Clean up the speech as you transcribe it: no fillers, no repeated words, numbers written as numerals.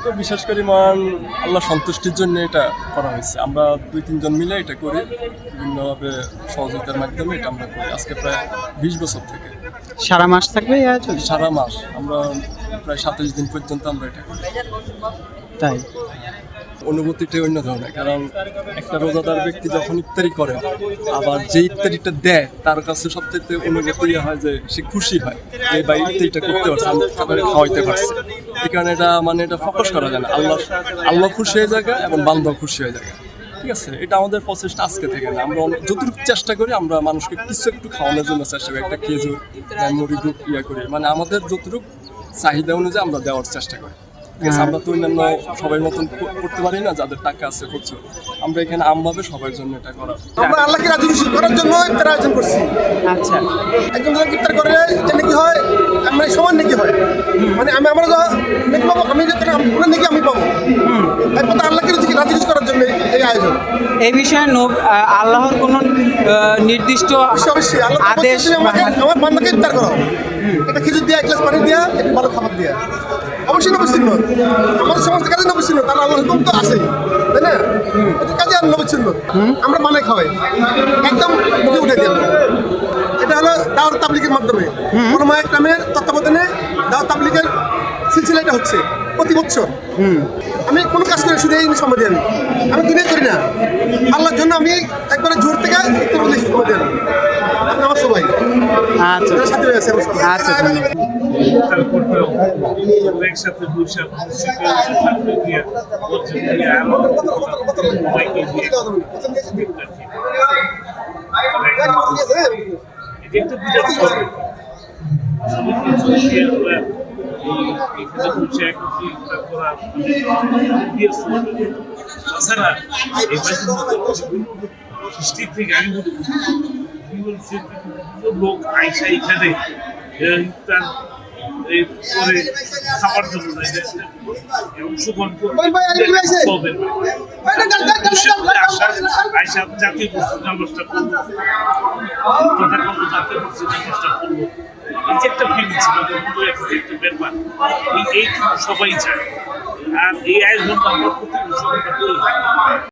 তো বিশেষ করে মহান আল্লাহ সন্তুষ্টির জন্য এটা করা হয়েছে। আমরা 2-3 জন মিলে এটা করি, বিভিন্নভাবে সহযোগিতার মাধ্যমে এটা আমরা করি আজকে প্রায় 20 বছর থেকে। সারা মাস থাকবে এই আয়োজন? সারা মাস আমরা প্রায় 27 দিন পর্যন্ত আমরা এটা করি। তাই অনুভূতিটা অন্য ধরনের, কারণ একটা রোজাদার ব্যক্তি যখন ইফতারি করে আবার যে ইফতারিটা দেয় তার কাছে সবচেয়ে অনুভূতি হয় যে সে খুশি হয় যে ভাই ইফতারিটা করতে পারছে, আমি সবাইকে খাওয়াইতে পারছি। এই কারণে এটা এটা ফোকাস করা যায় না, আল্লাহ খুশি হয়ে যায় এবং বান্দাও খুশি হয়ে যায়। ঠিক আছে, এটা আমাদের প্রচেষ্টা আজকে থেকে না, আমরা যতটুকু চেষ্টা করি আমরা মানুষকে কিছু একটু খাওয়ানোর জন্য চেষ্টা করি, একটা খেজুর মুড়ি দুধ করি, মানে আমাদের যতটুকু চাহিদা অনুযায়ী আমরা দেওয়ার চেষ্টা করি। ঠিক আছে, আমরা তো অন্যান্য সবাই মতন করতে পারি না, যাদের টাকা আছে করছে, আমরা এখানে আমভাবে সবার জন্য এটা করা। আমরা আল্লাহকে রাজি খুশি করার জন্য ইফতার আয়োজন করছি। আচ্ছা, একজন যখন ইফতার করে এটা নাকি হয়, মানে সমান নাকি হয়, মানে আমরা নাকি পাবো, আমি যখন আপনার নাকি আমি পাবো, একমাত্র আল্লাহকে রাজি খুশি করার জন্য এই আয়োজন। এই বিষয়ে আল্লাহর কোনো নির্দিষ্ট অবশ্যই আল্লাহ আদেশ আমার বান্দাকে ইফতার করো, একটা খেজুর দিয়া, এক গ্লাস পানি দিয়া, একটু ভালো খাবার দিয়া, অবশ্যই নবচ্ছিন্ন। আমাদের সমাজের কাজে নবচ্ছিন্ন, তার আল্লাহ হুকুম তো আছে, তাই না? এটা কাজে আর নবচ্ছিন্ন, আমরা বানাই খাওয়াই, একদম মুখে উঠে দিই। এটা হলো দাওয়াত তাবলীগের মাধ্যমে ওলামায়ে কেরামের তত্ত্বাবধানে দাওয়াত তাবলীগের সিলসিলা এটা হচ্ছে প্রতি বছর। আমি কোনো কাজ করি শুধু এই সম্মতি, আমি দুনিয়া করি না, আল্লাহর জন্য আমি একবারে জোর থেকে সম্মতি আনি। আপনি আমার সবাই আচ্ছা সাথে রয়েছে আমার সবাই। আচ্ছা, একসাথে বসে সৃষ্টি থেকে আমি লোক আইসা এখানে তার পরে খাওয়ার জন্য অংশগ্রহণ আইসা জাতীয় অনুষ্ঠান করবো, জাতীয় অনুষ্ঠান করবো, এই যে একটা ফিলিং ছিল একটা ব্যাপার, এইটুকু সবাই চায়। আর এই আয়োজনটা আমরা প্রতি বছর করে থাকি।